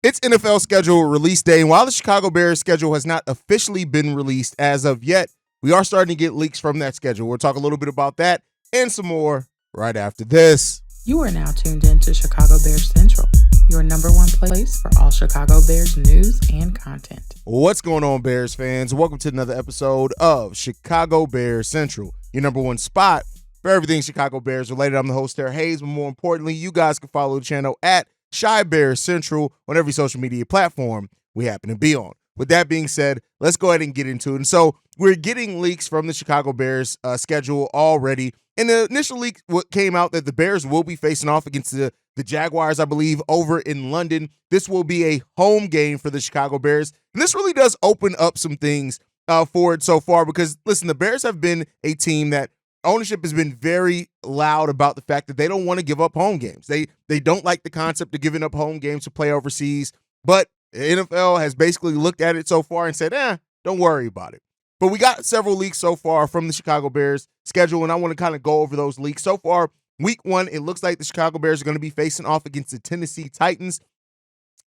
It's NFL schedule release day, and while the Chicago Bears schedule has not officially been released as of yet, we are starting to get leaks from that schedule. We'll talk a little bit about that and some more right after this. You are now tuned in to Chicago Bears Central, your number one place for all Chicago Bears news and content. What's going on, Bears fans? Welcome to another episode of Chicago Bears Central, your number one spot for everything Chicago Bears related. I'm the host there, Haize, but more importantly, you guys can follow the channel at Chi Bears Central on every social media platform we happen to be on. With that being said, let's go ahead and get into it. And so we're getting leaks from the Chicago Bears schedule already. And the initial leak came out that the Bears will be facing off against the Jaguars, I believe, over in London. This will be a home game for the Chicago Bears. And this really does open up some things for it so far because, listen, the Bears have been a team that ownership has been very loud about the fact that they don't want to give up home games. They don't like the concept of giving up home games to play overseas, but the NFL has basically looked at it so far and said, don't worry about it. But we got several leaks so far from the Chicago Bears schedule, and I want to kind of go over those leaks. So far, week one, it looks like the Chicago Bears are going to be facing off against the Tennessee Titans.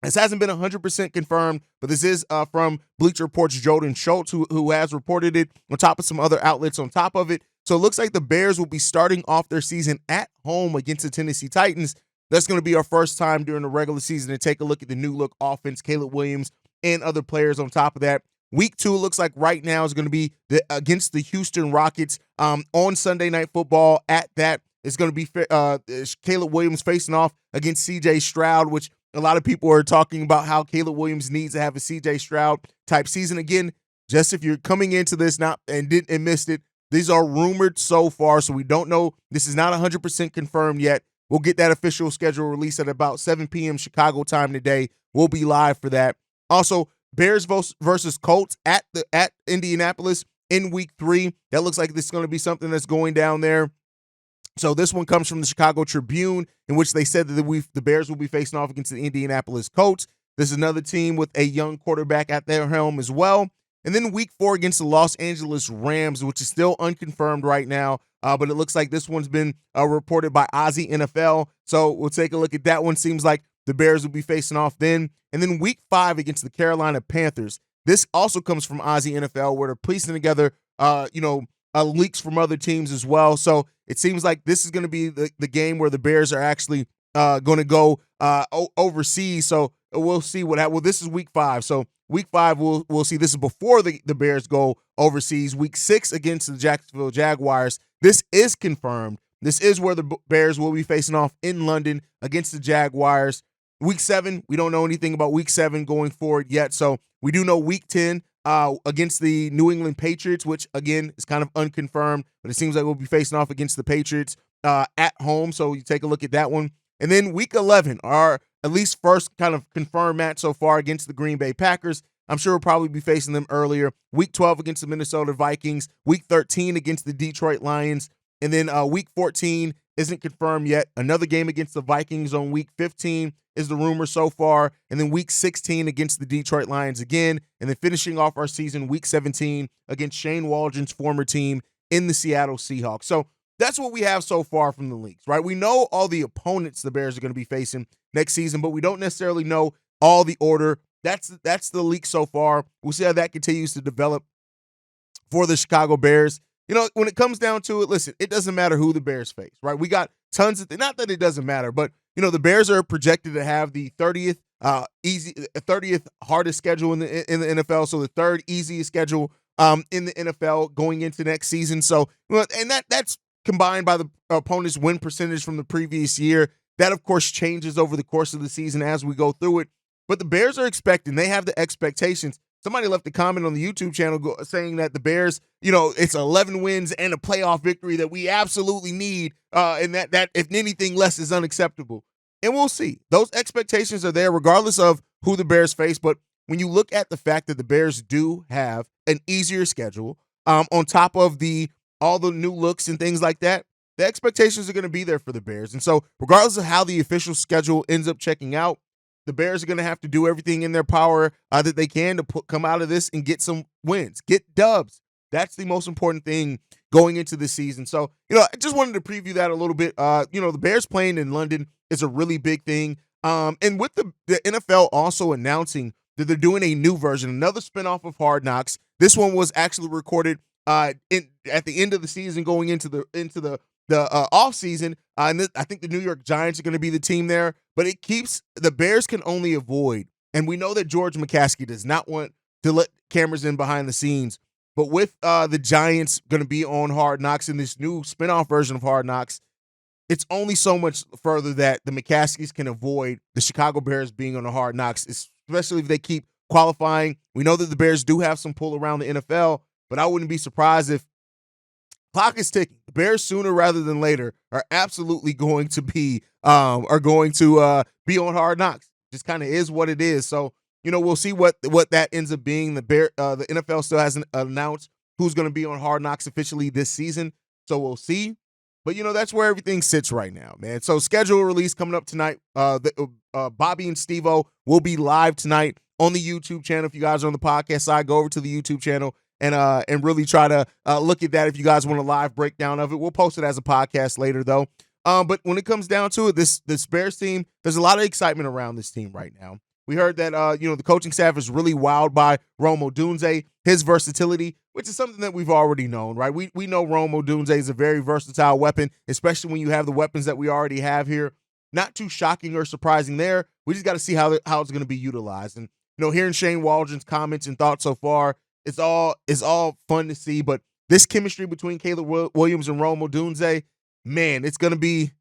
This hasn't been 100% confirmed, but this is from Bleacher Report's Jordan Schultz, who has reported it on top of some other outlets on top of it. So it looks like the Bears will be starting off their season at home against the Tennessee Titans. That's going to be our first time during the regular season to take a look at the new look offense, Caleb Williams, and other players on top of that. Week two, looks like right now is going to be against the Houston Rockets on Sunday Night Football. At that, it's going to be Caleb Williams facing off against C.J. Stroud, which a lot of people are talking about how Caleb Williams needs to have a C.J. Stroud type season. Again, just if you're coming into this and missed it, these are rumored so far, so we don't know. This is not 100% confirmed yet. We'll get that official schedule released at about 7 p.m. Chicago time today. We'll be live for that. Also, Bears versus Colts at Indianapolis in week 3. That looks like this is going to be something that's going down there. So this one comes from the Chicago Tribune, in which they said that the Bears will be facing off against the Indianapolis Colts. This is another team with a young quarterback at their helm as well. And then week 4 against the Los Angeles Rams, which is still unconfirmed right now, but it looks like this one's been reported by Ozzy NFL. So we'll take a look at that one. Seems like the Bears will be facing off then. And then week 5 against the Carolina Panthers. This also comes from Ozzy NFL, where they're piecing together, leaks from other teams as well. So it seems like this is going to be the game where the Bears are actually going to go overseas. So we'll see what happens. Well, this is week 5. So week 5, we'll see. This is before the Bears go overseas. Week 6 against the Jacksonville Jaguars. This is confirmed. This is where the Bears will be facing off in London against the Jaguars. Week 7, we don't know anything about week 7 going forward yet. So we do know week 10 against the New England Patriots, which, again, is kind of unconfirmed. But it seems like we'll be facing off against the Patriots at home. So you take a look at that one. And then week 11, our at least first kind of confirmed match so far against the Green Bay Packers. I'm sure we'll probably be facing them earlier. Week 12 against the Minnesota Vikings. Week 13 against the Detroit Lions. And then week 14 isn't confirmed yet. Another game against the Vikings on week 15 is the rumor so far. And then week 16 against the Detroit Lions again. And then finishing off our season, week 17 against Shane Waldron's former team in the Seattle Seahawks. So that's what we have so far from the leaks, right? We know all the opponents the Bears are going to be facing next season, but we don't necessarily know all the order. That's the leak so far. We'll see how that continues to develop for the Chicago Bears. You know, when it comes down to it, listen, it doesn't matter who the Bears face, right? We got tons of not that it doesn't matter, but you know, the Bears are projected to have the 30th hardest schedule in the NFL, so the third easiest schedule in the NFL going into next season. So, and that's combined by the opponent's win percentage from the previous year. That, of course, changes over the course of the season as we go through it. But the Bears are expecting, they have the expectations. Somebody left a comment on the YouTube channel saying that the Bears, it's 11 wins and a playoff victory that we absolutely need, and that if anything less is unacceptable. And we'll see. Those expectations are there regardless of who the Bears face. But when you look at the fact that the Bears do have an easier schedule, on top of all the new looks and things like that, the expectations are going to be there for the Bears. And so regardless of how the official schedule ends up checking out, the Bears are going to have to do everything in their power that they can to come out of this and get some wins, get dubs. That's the most important thing going into the season. So, I just wanted to preview that a little bit. The Bears playing in London is a really big thing. And with the NFL also announcing that they're doing a new version, another spinoff of Hard Knocks. This one was actually recorded at the end of the season, going into the off season. And I think the New York Giants are going to be the team there. But it keeps the Bears can only avoid, and we know that George McCaskey does not want to let cameras in behind the scenes. But with the Giants going to be on Hard Knocks in this new spinoff version of Hard Knocks, it's only so much further that the McCaskies can avoid the Chicago Bears being on the Hard Knocks, especially if they keep qualifying. We know that the Bears do have some pull around the NFL, but I wouldn't be surprised if clock is ticking. The Bears sooner rather than later are absolutely going to be on Hard Knocks. Just kind of is what it is. So, we'll see what that ends up being. The NFL still hasn't announced who's going to be on Hard Knocks officially this season. So we'll see. But, that's where everything sits right now, man. So schedule release coming up tonight. Bobby and Steve-O will be live tonight on the YouTube channel. If you guys are on the podcast side, go over to the YouTube channel and really try to look at that if you guys want a live breakdown of it. We'll post it as a podcast later, though. But when it comes down to it, this Bears team, there's a lot of excitement around this team right now. We heard that, the coaching staff is really wowed by Rome Odunze, his versatility, which is something that we've already known, right? We know Rome Odunze is a very versatile weapon, especially when you have the weapons that we already have here. Not too shocking or surprising there. We just got to see how it's going to be utilized. And, hearing Shane Waldron's comments and thoughts so far, it's all fun to see. But this chemistry between Caleb Williams and Rome Odunze, man, it's gonna be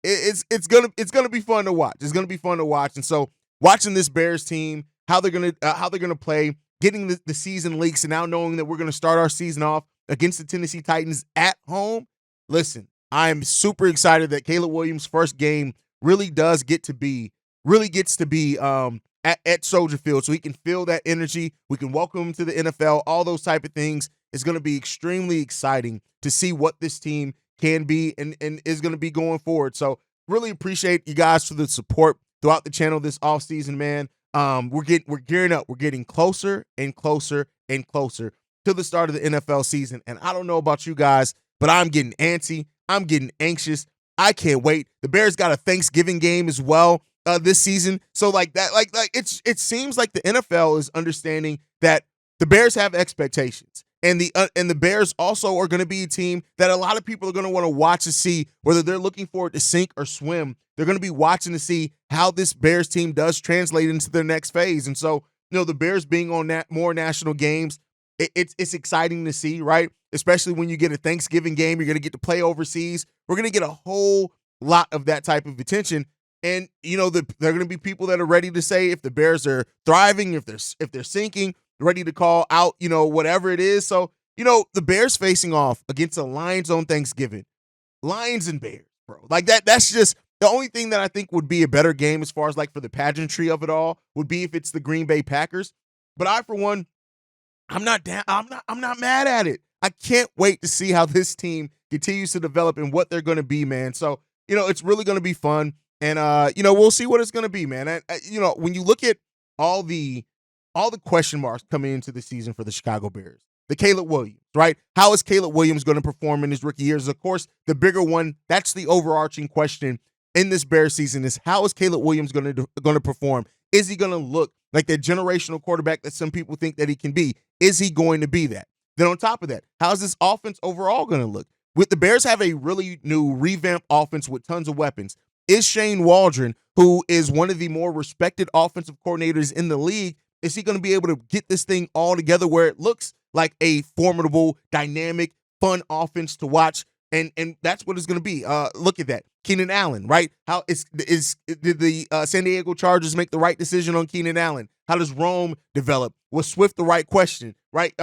fun to watch. It's gonna be fun to watch. And so watching this Bears team, how they're gonna play, getting the season leaks, and now knowing that we're gonna start our season off against the Tennessee Titans at home. Listen, I am super excited that Caleb Williams' first game really gets to be at Soldier Field, so he can feel that energy. We can welcome him to the NFL. All those type of things is going to be extremely exciting to see what this team can be and is going to be going forward. So really appreciate you guys for the support throughout the channel this offseason, man. We're gearing up. We're getting closer and closer and closer to the start of the NFL season. And I don't know about you guys, but I'm getting antsy. I'm getting anxious. I can't wait. The Bears got a Thanksgiving game as well this season. So it seems like the NFL is understanding that the Bears have expectations. And the Bears also are going to be a team that a lot of people are going to want to watch to see whether they're looking for it to sink or swim. They're going to be watching to see how this Bears team does translate into their next phase. And so, the Bears being on more national games, it's exciting to see, right? Especially when you get a Thanksgiving game, you're going to get to play overseas. We're going to get a whole lot of that type of attention. And, there are going to be people that are ready to say if the Bears are thriving, if they're sinking, ready to call out, whatever it is. So, the Bears facing off against the Lions on Thanksgiving. Lions and Bears, bro. That's just the only thing that I think would be a better game as far as for the pageantry of it all would be if it's the Green Bay Packers. But I, for one, I'm not mad at it. I can't wait to see how this team continues to develop and what they're going to be, man. So, it's really going to be fun. And, we'll see what it's going to be, man. And, when you look at all the question marks coming into the season for the Chicago Bears, the Caleb Williams, right? How is Caleb Williams going to perform in his rookie years? Of course, the bigger one, that's the overarching question in this Bears season is how is Caleb Williams going to perform? Is he going to look like that generational quarterback that some people think that he can be? Is he going to be that? Then on top of that, how's this offense overall going to look? With the Bears have a really new revamped offense with tons of weapons. Is Shane Waldron, who is one of the more respected offensive coordinators in the league, is he going to be able to get this thing all together where it looks like a formidable, dynamic, fun offense to watch? And that's what it's going to be. Look at that. Keenan Allen, right? Did the San Diego Chargers make the right decision on Keenan Allen? How does Rome develop? Was Swift the right question? Right?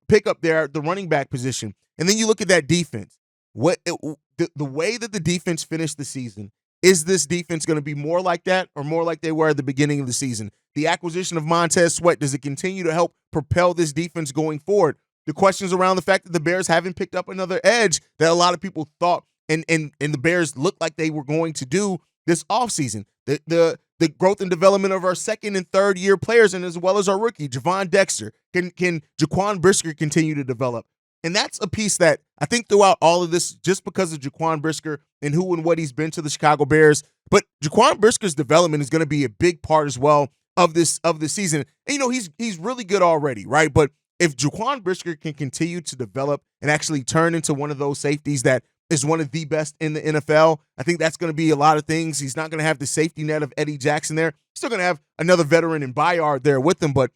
Pick up there the running back position. And then you look at that defense. The way that the defense finished the season, is this defense going to be more like that or more like they were at the beginning of the season? The acquisition of Montez Sweat, does it continue to help propel this defense going forward? The questions around the fact that the Bears haven't picked up another edge that a lot of people thought and the Bears looked like they were going to do this offseason. The growth and development of our second and third year players and as well as our rookie, Javon Dexter. Can Jaquan Brisker continue to develop? And that's a piece that I think throughout all of this, just because of Jaquan Brisker and who and what he's been to the Chicago Bears, but Jaquan Brisker's development is going to be a big part as well of this season. And he's really good already, right? But if Jaquan Brisker can continue to develop and actually turn into one of those safeties that is one of the best in the NFL, I think that's going to be a lot of things. He's not going to have the safety net of Eddie Jackson there. He's still going to have another veteran in Bayard there with him, but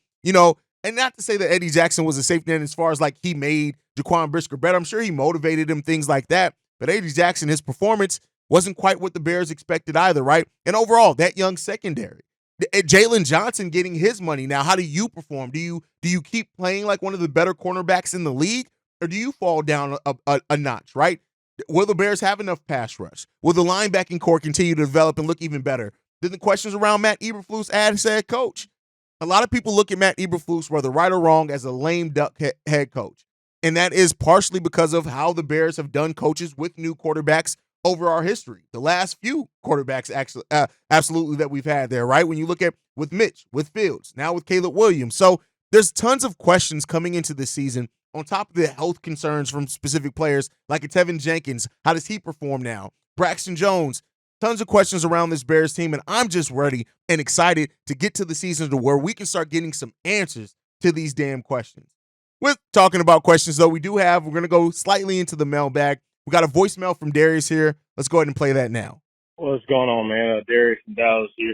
and not to say that Eddie Jackson was a safety net as far as like he made Jaquan Brisker better. I'm sure he motivated him, things like that. But Eddie Jackson, his performance wasn't quite what the Bears expected either, right? And overall, that young secondary. Jalen Johnson getting his money. Now, how do you perform? Do you keep playing like one of the better cornerbacks in the league, or do you fall down a notch, right? Will the Bears have enough pass rush? Will the linebacking core continue to develop and look even better? Then the questions around Matt Eberflus as head coach. A lot of people look at Matt Eberflus, whether right or wrong, as a lame duck head coach. And that is partially because of how the Bears have done coaches with new quarterbacks over our history. The last few quarterbacks actually, absolutely that we've had there, right? When you look at with Mitch, with Fields, now with Caleb Williams. So there's tons of questions coming into this season on top of the health concerns from specific players like a Tevin Jenkins. How does he perform now? Braxton Jones. Tons of questions around this Bears team, and I'm just ready and excited to get to the season to where we can start getting some answers to these damn questions. With talking about questions, though, we're going to go slightly into the mailbag. We got a voicemail from Darius here. Let's go ahead and play that now. What's going on, man? Darius from Dallas here.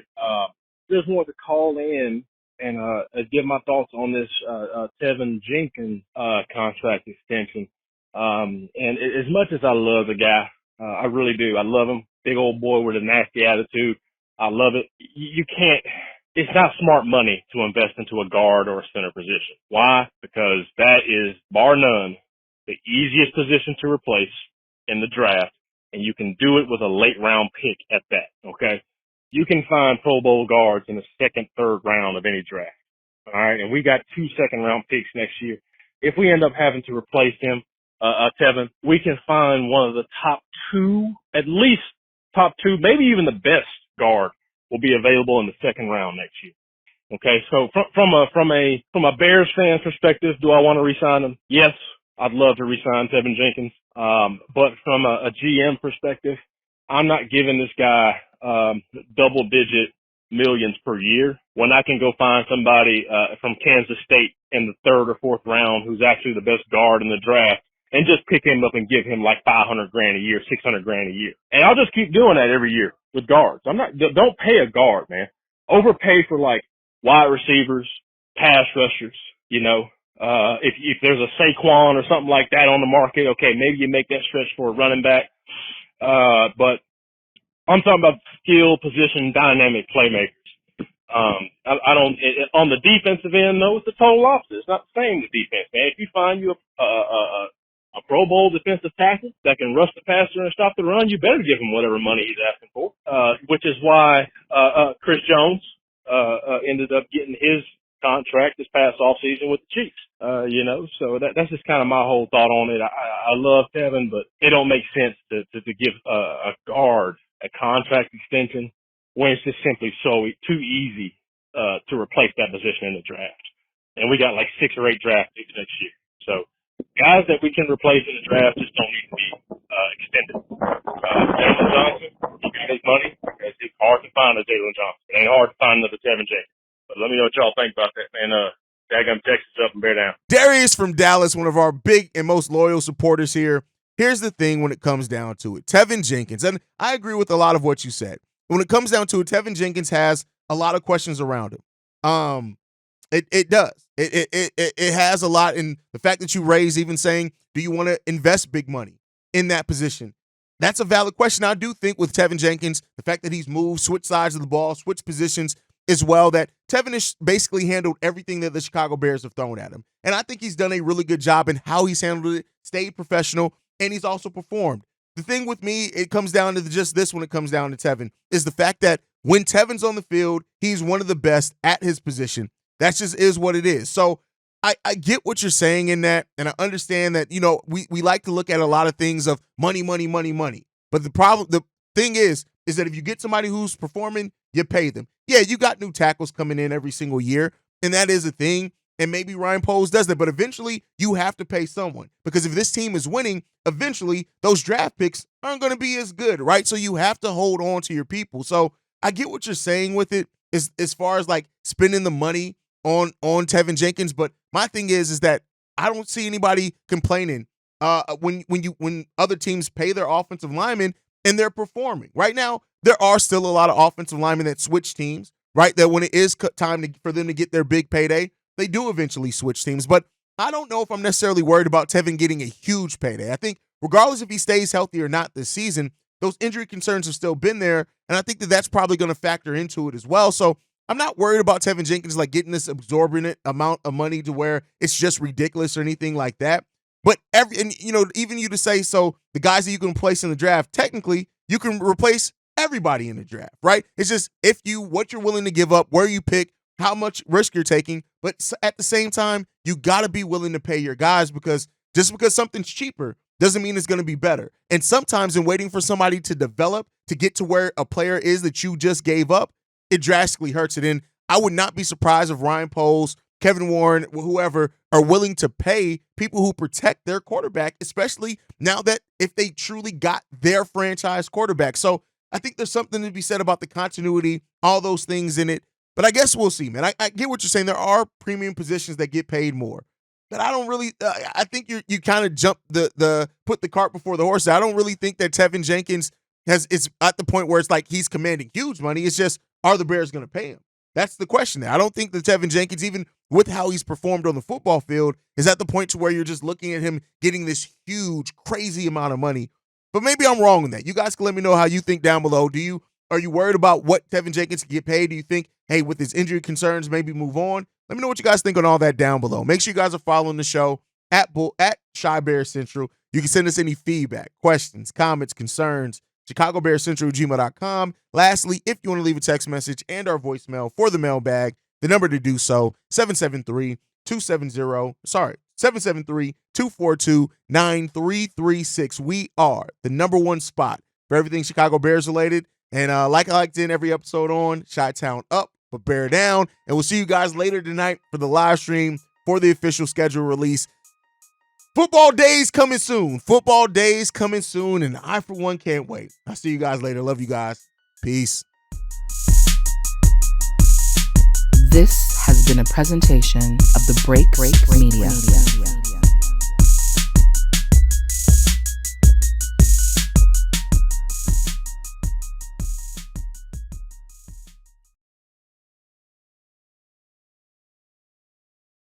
Just wanted to call in and give my thoughts on this Tevin Jenkins contract extension. And as much as I love the guy, I really do. I love him. Big old boy with a nasty attitude. I love it. You can't, it's not smart money to invest into a guard or a center position. Why? Because that is, bar none, the easiest position to replace in the draft, and you can do it with a late round pick at that, okay? You can find Pro Bowl guards in the second, third round of any draft, all right? And we got 2 second-round picks next year. If we end up having to replace him, Tevin, we can find one of the top two, at least top two, maybe even the best guard will be available in the second round next year. Okay, so from a Bears fan perspective, do I want to re-sign him? Yes, I'd love to re-sign Tevin Jenkins. But from a GM perspective, I'm not giving this guy double-digit millions per year when I can go find somebody from Kansas State in the third or fourth round who's actually the best guard in the draft, and just pick him up and give him like $500,000 a year, $600,000 a year. And I'll just keep doing that every year with guards. Don't pay a guard, man. Overpay for like wide receivers, pass rushers, if there's a Saquon or something like that on the market, okay, maybe you make that stretch for a running back. But I'm talking about skill, position, dynamic playmakers. I don't, on the defensive end though, it's the total opposite. It's not the same with defense, man. If you find you a Pro Bowl defensive tackle that can rush the passer and stop the run, you better give him whatever money he's asking for. Which is why, Chris Jones, ended up getting his contract this past offseason with the Chiefs. So that's just kind of my whole thought on it. I love Tevin, but it don't make sense to give a guard a contract extension when it's just simply too easy to replace that position in the draft. And we got like 6 or 8 draft picks next year. So guys that we can replace in the draft just don't need to be extended. Jalen Johnson, he got his money. It's hard to find a Jalen Johnson. It ain't hard to find another Tevin Jenkins. But let me know what y'all think about that, man. Daggum Texas up and bear down. Darius from Dallas, one of our big and most loyal supporters here. Here's the thing when it comes down to it. Tevin Jenkins, and I agree with a lot of what you said. When it comes down to it, Tevin Jenkins has a lot of questions around him. It does. It has a lot, in the fact that you raise even saying, do you want to invest big money in that position? That's a valid question. I do think with Tevin Jenkins, the fact that he's moved, switched sides of the ball, switched positions as well, that Tevin has basically handled everything that the Chicago Bears have thrown at him. And I think he's done a really good job in how he's handled it, stayed professional, and he's also performed. The thing with me, it comes down to just this when it comes down to Tevin, is the fact that when Tevin's on the field, he's one of the best at his position. That just is what it is. So I get what you're saying in that, and I understand that, we like to look at a lot of things of money. But the thing is that if you get somebody who's performing, you pay them. Yeah, you got new tackles coming in every single year, and that is a thing. and maybe Ryan Poles does that. But eventually, you have to pay someone, because if this team is winning, eventually those draft picks aren't going to be as good, right? So you have to hold on to your people. So I get what you're saying with it, as far as like spending the money on Tevin Jenkins. But my thing is that I don't see anybody complaining when other teams pay their offensive linemen and they're performing. Right now, there are still a lot of offensive linemen that switch teams, right? That when it is time for them to get their big payday, they do eventually switch teams. But I don't know if I'm necessarily worried about Tevin getting a huge payday. I think regardless if he stays healthy or not this season, those injury concerns have still been there, and I think that that's probably going to factor into it as well. So I'm not worried about Tevin Jenkins like getting this exorbitant amount of money to where it's just ridiculous or anything like that. But even you to say, so the guys that you can replace in the draft, technically you can replace everybody in the draft, right? It's just what you're willing to give up, where you pick, how much risk you're taking. But at the same time, you got to be willing to pay your guys, because just because something's cheaper doesn't mean it's going to be better. And sometimes in waiting for somebody to develop to get to where a player is that you just gave up, it drastically hurts it. And I would not be surprised if Ryan Poles, Kevin Warren, whoever are willing to pay people who protect their quarterback, especially now that if they truly got their franchise quarterback. So I think there's something to be said about the continuity, all those things in it. But I guess we'll see, man. I get what you're saying. There are premium positions that get paid more. But I don't really I think you kind of jump put the cart before the horse. I don't really think that Tevin Jenkins is at the point where it's like he's commanding huge money. It's just, are the Bears going to pay him? That's the question there. I don't think that Tevin Jenkins, even with how he's performed on the football field, is at the point to where you're just looking at him getting this huge, crazy amount of money. But maybe I'm wrong in that. You guys can let me know how you think down below. Are you worried about what Tevin Jenkins can get paid? Do you think, hey, with his injury concerns, maybe move on? Let me know what you guys think on all that down below. Make sure you guys are following the show at Shy Bear Central. You can send us any feedback, questions, comments, concerns, ChicagoBearCentral@gmail.com. Lastly, if you want to leave a text message and our voicemail for the mailbag, the number to do so, 773-242-9336. We are the #1 spot for everything Chicago Bears related. And like I liked in every episode on Chi-Town Up, but Bear Down. And we'll see you guys later tonight for the live stream for the official schedule release. Football days coming soon. And I, for one, can't wait. I'll see you guys later. Love you guys. Peace. This has been a presentation of the Break Media.